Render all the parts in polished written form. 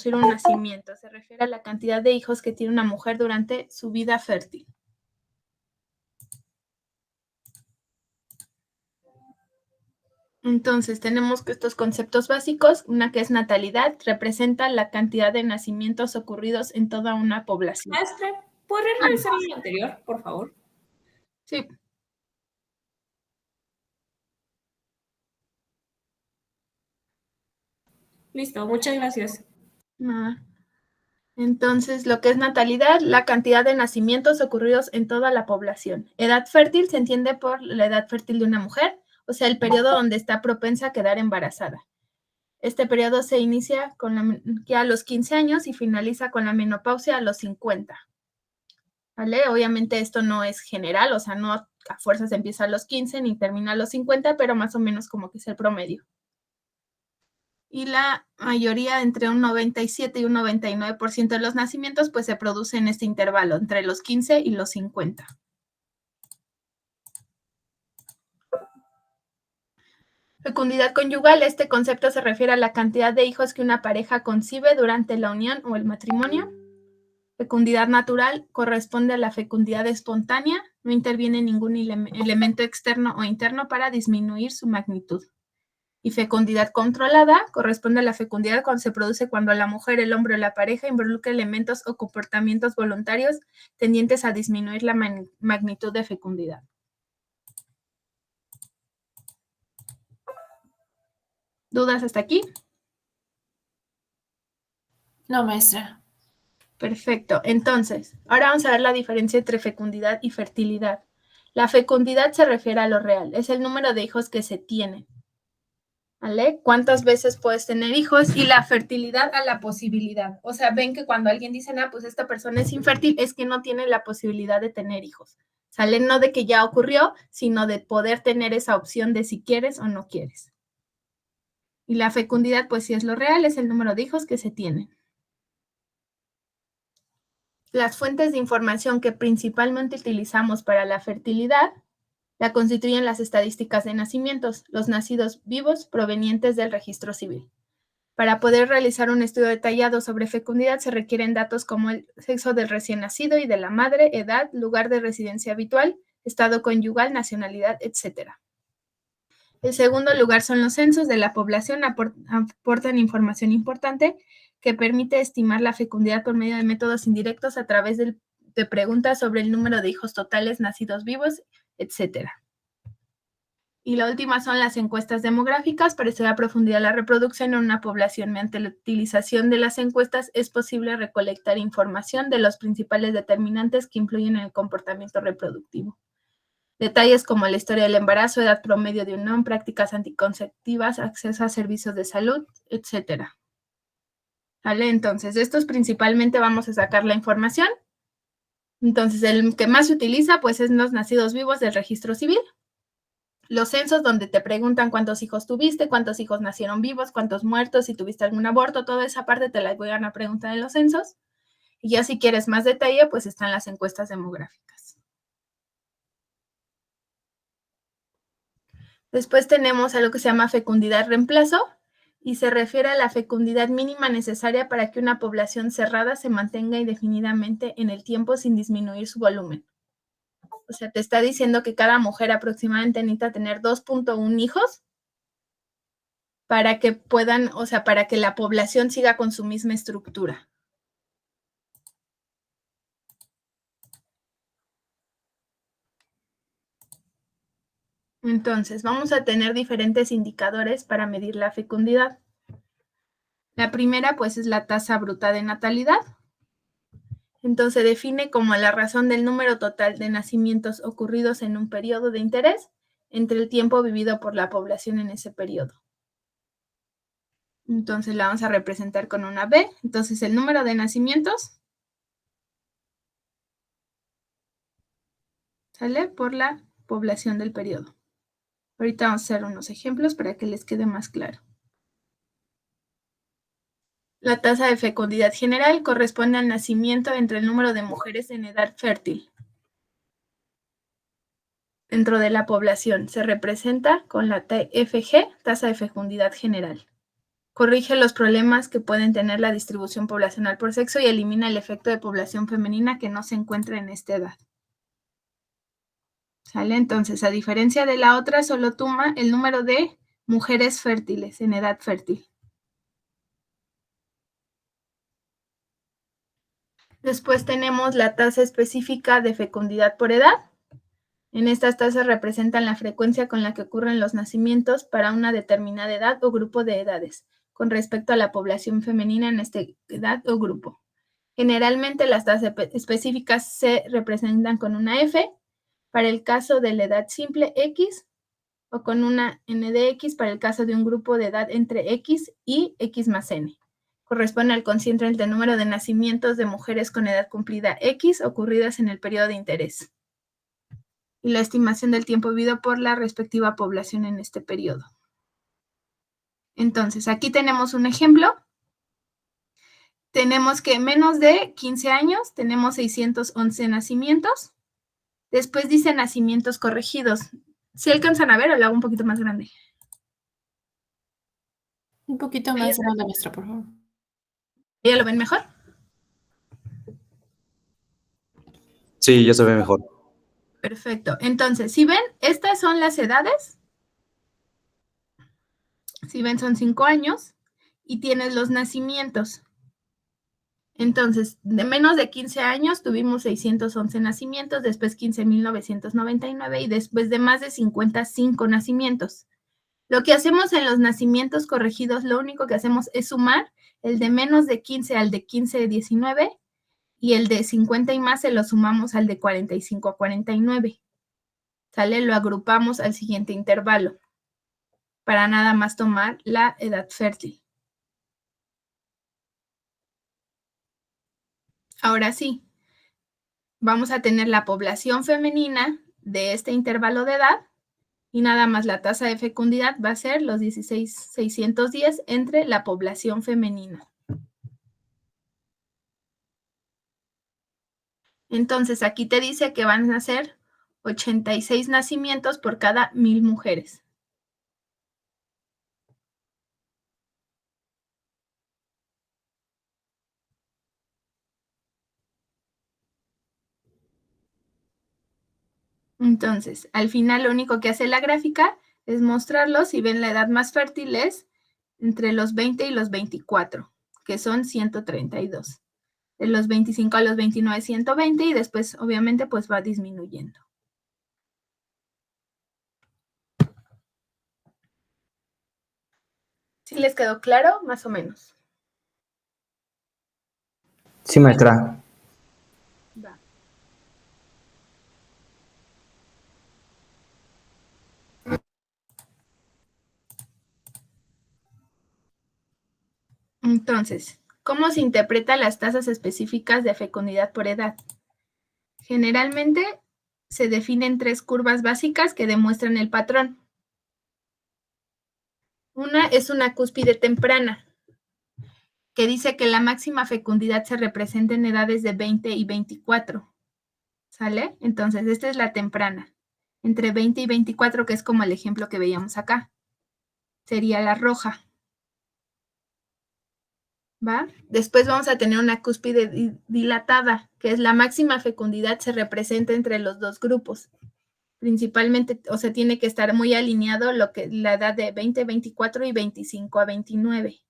producir un nacimiento. Se refiere a la cantidad de hijos que tiene una mujer durante su vida fértil. Entonces, tenemos que estos conceptos básicos, una que es natalidad, representa la cantidad de nacimientos ocurridos en toda una población. Maestra, ¿podría revisar el anterior, por favor? Sí. Listo, muchas gracias. Entonces, lo que es natalidad, la cantidad de nacimientos ocurridos en toda la población. Edad fértil se entiende por la edad fértil de una mujer, o sea, el periodo donde está propensa a quedar embarazada. Este periodo se inicia a los 15 años y finaliza con la menopausia a los 50. ¿Vale? Obviamente esto no es general, o sea, no a fuerzas empieza a los 15 ni termina a los 50, pero más o menos como que es el promedio. Y la mayoría, entre un 97 y un 99% de los nacimientos, pues se produce en este intervalo, entre los 15 y los 50. Fecundidad conyugal, este concepto se refiere a la cantidad de hijos que una pareja concibe durante la unión o el matrimonio. Fecundidad natural corresponde a la fecundidad espontánea, no interviene ningún elemento externo o interno para disminuir su magnitud. Y fecundidad controlada corresponde a la fecundidad cuando se produce cuando la mujer, el hombre o la pareja involucra elementos o comportamientos voluntarios tendientes a disminuir la magnitud de fecundidad. ¿Dudas hasta aquí? No, maestra. Perfecto. Entonces, ahora vamos a ver la diferencia entre fecundidad y fertilidad. La fecundidad se refiere a lo real, es el número de hijos que se tienen. ¿Vale? ¿Cuántas veces puedes tener hijos? Y la fertilidad a la posibilidad. O sea, ven que cuando alguien dice, pues esta persona es infértil, es que no tiene la posibilidad de tener hijos. ¿Sale? No de que ya ocurrió, sino de poder tener esa opción de si quieres o no quieres. Y la fecundidad, pues sí es lo real, es el número de hijos que se tienen. Las fuentes de información que principalmente utilizamos para la fertilidad la constituyen las estadísticas de nacimientos, los nacidos vivos provenientes del registro civil. Para poder realizar un estudio detallado sobre fecundidad se requieren datos como el sexo del recién nacido y de la madre, edad, lugar de residencia habitual, estado conyugal, nacionalidad, etc. En segundo lugar son los censos de la población, aportan información importante que permite estimar la fecundidad por medio de métodos indirectos a través de preguntas sobre el número de hijos totales nacidos vivos, etc. Y la última son las encuestas demográficas. Para estudiar a profundidad la reproducción en una población mediante la utilización de las encuestas es posible recolectar información de los principales determinantes que influyen en el comportamiento reproductivo. Detalles como la historia del embarazo, edad promedio de unión, prácticas anticonceptivas, acceso a servicios de salud, etc. ¿Vale? Entonces, de estos principalmente vamos a sacar la información. Entonces, el que más se utiliza, pues, es los nacidos vivos del registro civil. Los censos donde te preguntan cuántos hijos tuviste, cuántos hijos nacieron vivos, cuántos muertos, si tuviste algún aborto, toda esa parte te la voy a preguntar en los censos. Y ya si quieres más detalle, pues están las encuestas demográficas. Después tenemos algo que se llama fecundidad reemplazo y se refiere a la fecundidad mínima necesaria para que una población cerrada se mantenga indefinidamente en el tiempo sin disminuir su volumen. O sea, te está diciendo que cada mujer aproximadamente necesita tener 2.1 hijos para que puedan, o sea, para que la población siga con su misma estructura. Entonces, vamos a tener diferentes indicadores para medir la fecundidad. La primera, pues, es la tasa bruta de natalidad. Entonces, se define como la razón del número total de nacimientos ocurridos en un periodo de interés entre el tiempo vivido por la población en ese periodo. Entonces, la vamos a representar con una B. Entonces, el número de nacimientos sale por la población del periodo. Ahorita vamos a hacer unos ejemplos para que les quede más claro. La tasa de fecundidad general corresponde al nacimiento entre el número de mujeres en edad fértil dentro de la población. Se representa con la TFG, tasa de fecundidad general. corrige los problemas que pueden tener la distribución poblacional por sexo y elimina el efecto de población femenina que no se encuentra en esta edad. ¿Sale? Entonces, a diferencia de la otra, solo toma el número de mujeres fértiles en edad fértil. Después tenemos la tasa específica de fecundidad por edad. En estas tasas representan la frecuencia con la que ocurren los nacimientos para una determinada edad o grupo de edades, con respecto a la población femenina en esta edad o grupo. Generalmente las tasas específicas se representan con una F para el caso de la edad simple X o con una N de X para el caso de un grupo de edad entre X y X más N. Corresponde al cociente entre el número de nacimientos de mujeres con edad cumplida X ocurridas en el periodo de interés y la estimación del tiempo vivido por la respectiva población en este periodo. Entonces, aquí tenemos un ejemplo. Tenemos que en menos de 15 años tenemos 611 nacimientos. Después dice nacimientos corregidos. ¿Sí alcanzan a ver o lo hago un poquito más grande? Un poquito más grande, maestra, por favor. ¿Ya lo ven mejor? Sí, ya se ve mejor. Perfecto. Entonces, si ven, estas son las edades. Si ven, son 5 años y tienes los nacimientos. Entonces, de menos de 15 años tuvimos 611 nacimientos, después 15.999 y después de más de 55 nacimientos. Lo que hacemos en los nacimientos corregidos, lo único que hacemos es sumar el de menos de 15 al de 15 a 19 y el de 50 y más se lo sumamos al de 45 a 49. ¿Sale? Lo agrupamos al siguiente intervalo para nada más tomar la edad fértil. Ahora sí, vamos a tener la población femenina de este intervalo de edad y nada más la tasa de fecundidad va a ser los 16,610 entre la población femenina. Entonces, aquí te dice que van a ser 86 nacimientos por cada 1,000 mujeres. Entonces, al final lo único que hace la gráfica es mostrarlos. Si ven, la edad más fértil es entre los 20 y los 24, que son 132. De los 25 a los 29, 120 y después, obviamente, pues va disminuyendo. ¿Sí les quedó claro? Más o menos. Sí, maestra. Va. Entonces, ¿cómo se interpretan las tasas específicas de fecundidad por edad? Generalmente se definen 3 curvas básicas que demuestran el patrón. Una es una cúspide temprana, que dice que la máxima fecundidad se representa en edades de 20 y 24. ¿Sale? Entonces, esta es la temprana. Entre 20 y 24, que es como el ejemplo que veíamos acá. Sería la roja. ¿Va? Después vamos a tener una cúspide dilatada, que es la máxima fecundidad se representa entre los dos grupos. Principalmente, o sea, tiene que estar muy alineado lo que la edad de 20 a 24 y 25 a 29.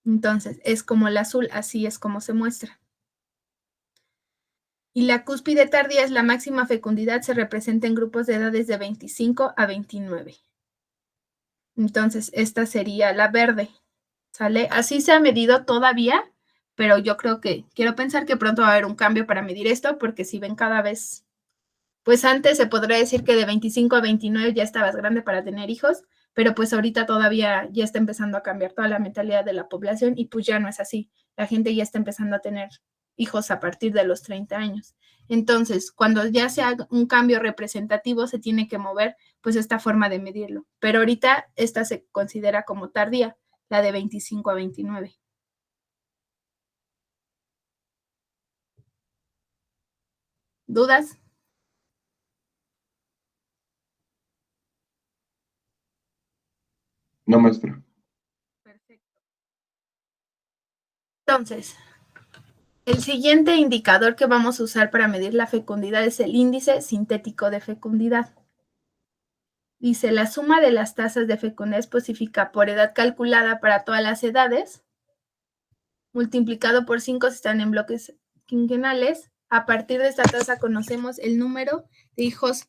Entonces, es como el azul, así es como se muestra. Y la cúspide tardía es la máxima fecundidad, se representa en grupos de edades de 25 a 29. Entonces, esta sería la verde, ¿sale? Así se ha medido todavía, pero yo creo que, quiero pensar que pronto va a haber un cambio para medir esto, porque si ven cada vez, pues antes se podría decir que de 25 a 29 ya estabas grande para tener hijos, pero pues ahorita todavía ya está empezando a cambiar toda la mentalidad de la población y pues ya no es así. La gente ya está empezando a tener hijos a partir de los 30 años. Entonces, cuando ya sea un cambio representativo, se tiene que mover pues esta forma de medirlo. Pero ahorita esta se considera como tardía, la de 25 a 29. ¿Dudas? No, maestra. Perfecto. Entonces, el siguiente indicador que vamos a usar para medir la fecundidad es el índice sintético de fecundidad. Dice, la suma de las tasas de fecundidad específica por edad calculada para todas las edades, multiplicado por 5 si están en bloques quinquenales. A partir de esta tasa conocemos el número de hijos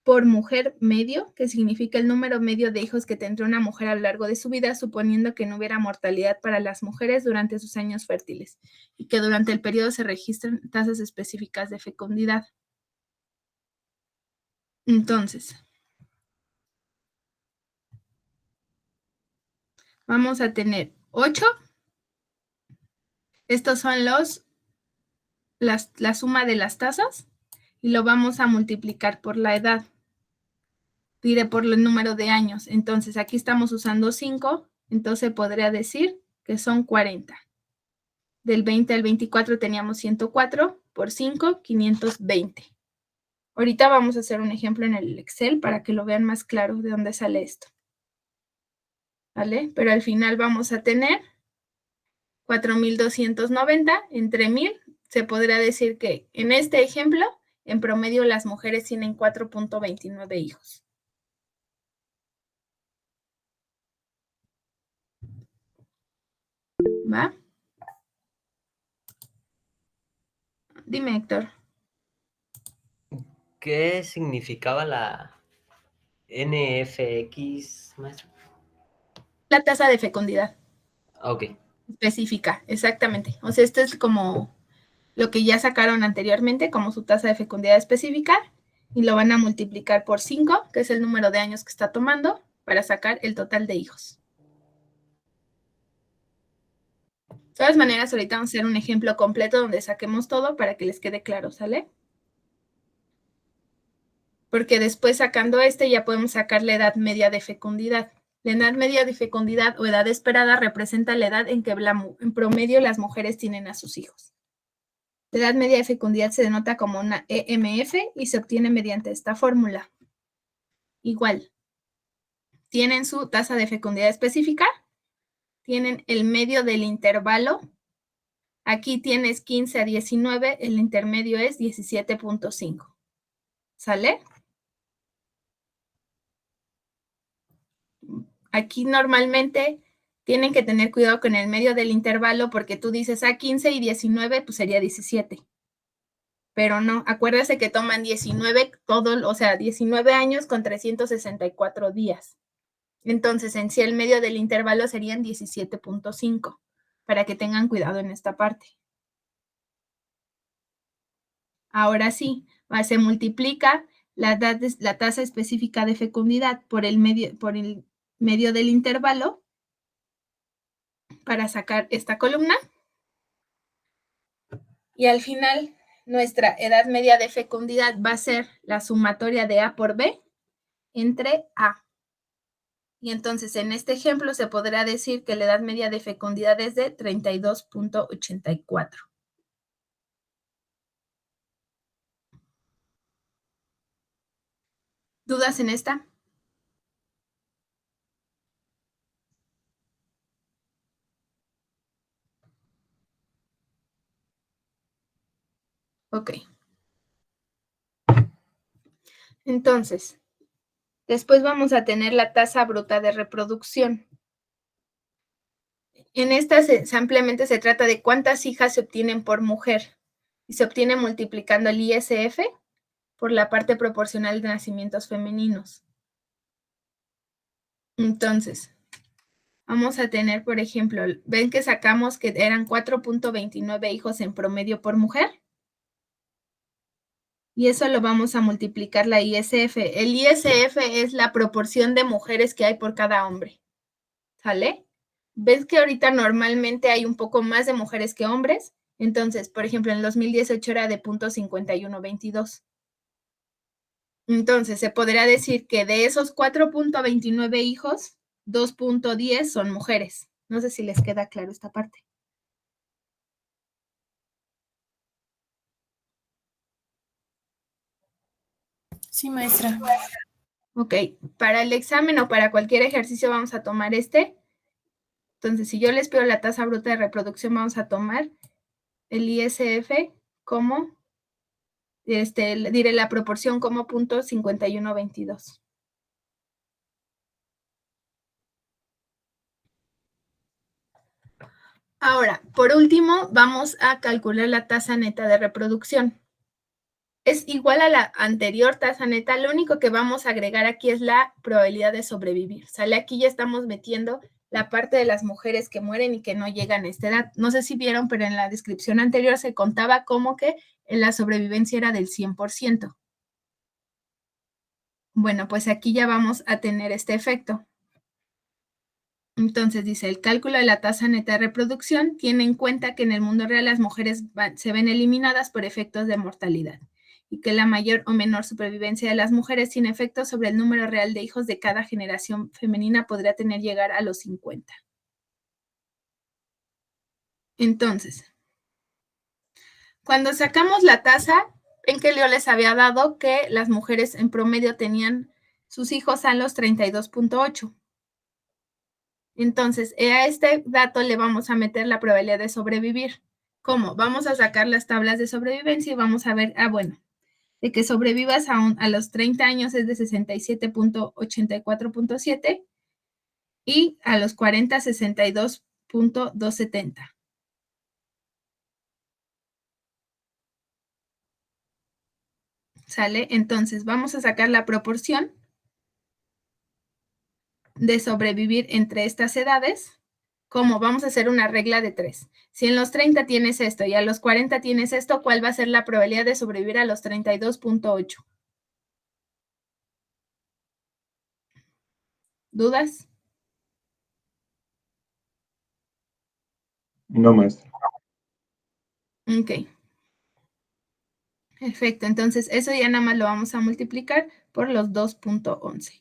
por mujer medio, que significa el número medio de hijos que tendrá una mujer a lo largo de su vida, suponiendo que no hubiera mortalidad para las mujeres durante sus años fértiles y que durante el periodo se registren tasas específicas de fecundidad. Entonces, vamos a tener 8. Estos son la suma de las tasas y lo vamos a multiplicar por la edad. Pide por el número de años. Entonces, aquí estamos usando 5, entonces podría decir que son 40. Del 20 al 24 teníamos 104, por 5, 520. Ahorita vamos a hacer un ejemplo en el Excel para que lo vean más claro de dónde sale esto. ¿Vale? Pero al final vamos a tener 4,290 entre 1000. Se podría decir que en este ejemplo, en promedio, las mujeres tienen 4.29 hijos. ¿Va? Dime, Héctor. ¿Qué significaba la NFX, maestro? La tasa de fecundidad. Ok. Específica, exactamente. O sea, esto es como lo que ya sacaron anteriormente, como su tasa de fecundidad específica, y lo van a multiplicar por 5, que es el número de años que está tomando, para sacar el total de hijos. De todas maneras, ahorita vamos a hacer un ejemplo completo donde saquemos todo para que les quede claro, ¿sale? Porque después sacando ya podemos sacar la edad media de fecundidad. La edad media de fecundidad o edad esperada representa la edad en que en promedio las mujeres tienen a sus hijos. La edad media de fecundidad se denota como una EMF y se obtiene mediante esta fórmula. Igual, tienen su tasa de fecundidad específica, tienen el medio del intervalo. Aquí tienes 15 a 19, el intermedio es 17.5. ¿Sale? Aquí normalmente tienen que tener cuidado con el medio del intervalo porque tú dices 15 y 19, pues sería 17. Pero no, acuérdate que toman 19 o sea, 19 años con 364 días. Entonces, en sí el medio del intervalo serían 17.5, para que tengan cuidado en esta parte. Ahora sí, se multiplica la tasa específica de fecundidad por el medio del intervalo para sacar esta columna. Y al final, nuestra edad media de fecundidad va a ser la sumatoria de A por B entre A. Y entonces, en este ejemplo, se podrá decir que la edad media de fecundidad es de 32.84. ¿Dudas en esta? Ok. Entonces, después vamos a tener la tasa bruta de reproducción. En esta ampliamente se trata de cuántas hijas se obtienen por mujer y se obtiene multiplicando el ISF por la parte proporcional de nacimientos femeninos. Entonces, vamos a tener, por ejemplo, ven que sacamos que eran 4.29 hijos en promedio por mujer. Y eso lo vamos a multiplicar la ISF. El ISF es la proporción de mujeres que hay por cada hombre. ¿Sale? ¿Ves que ahorita normalmente hay un poco más de mujeres que hombres? Entonces, por ejemplo, en el 2018 era de 0.5122. Entonces, se podría decir que de esos 4.29 hijos, 2.10 son mujeres. No sé si les queda claro esta parte. Sí, maestra. Ok, para el examen o para cualquier ejercicio vamos a tomar este. Entonces, si yo les pido la tasa bruta de reproducción, vamos a tomar el ISF como, diré la proporción como 0.5122. Ahora, por último, vamos a calcular la tasa neta de reproducción. Es igual a la anterior tasa neta, lo único que vamos a agregar aquí es la probabilidad de sobrevivir. ¿Sale? Aquí ya estamos metiendo la parte de las mujeres que mueren y que no llegan a esta edad. No sé si vieron, pero en la descripción anterior se contaba como que la sobrevivencia era del 100%. Bueno, pues aquí ya vamos a tener este efecto. Entonces dice, el cálculo de la tasa neta de reproducción tiene en cuenta que en el mundo real las mujeres se ven eliminadas por efectos de mortalidad y que la mayor o menor supervivencia de las mujeres sin efectos sobre el número real de hijos de cada generación femenina podría tener llegar a los 50. Entonces, cuando sacamos la tasa, ven que yo les había dado que las mujeres en promedio tenían sus hijos a los 32.8. Entonces, a este dato le vamos a meter la probabilidad de sobrevivir. ¿Cómo? Vamos a sacar las tablas de sobrevivencia y vamos a ver, bueno, de que sobrevivas a los 30 años es de 67.84.7 y a los 40, 62.270. ¿Sale? Entonces, vamos a sacar la proporción de sobrevivir entre estas edades. ¿Cómo? Vamos a hacer una regla de 3. Si en los 30 tienes esto y a los 40 tienes esto, ¿cuál va a ser la probabilidad de sobrevivir a los 32.8? ¿Dudas? No, maestra. Ok. Perfecto. Entonces, eso ya nada más lo vamos a multiplicar por los 2.11.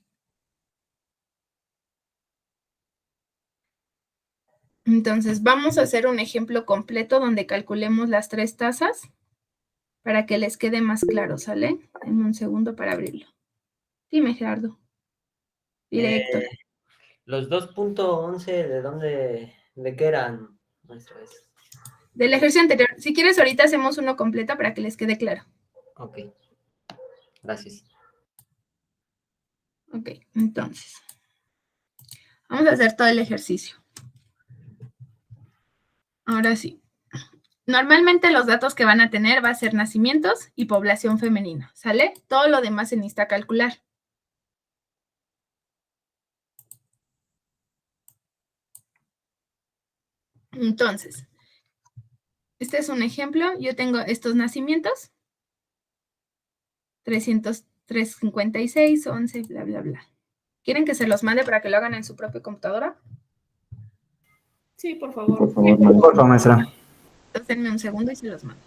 Entonces, vamos a hacer un ejemplo completo donde calculemos las 3 tasas para que les quede más claro, ¿sale? Denme un segundo para abrirlo. Dime, Gerardo. Directo. Los 2.11, ¿de qué eran, maestra? Del ejercicio anterior. Si quieres, ahorita hacemos uno completo para que les quede claro. Ok. Gracias. Ok, entonces. Vamos a hacer todo el ejercicio. Ahora sí. Normalmente los datos que van a tener va a ser nacimientos y población femenina, ¿sale? Todo lo demás se necesita calcular. Entonces, este es un ejemplo. Yo tengo estos nacimientos. 356, 11, bla, bla, bla. ¿Quieren que se los mande para que lo hagan en su propia computadora? Sí, por favor. Por favor, maestra. Por favor, maestra. Entonces, denme un segundo y se los mando.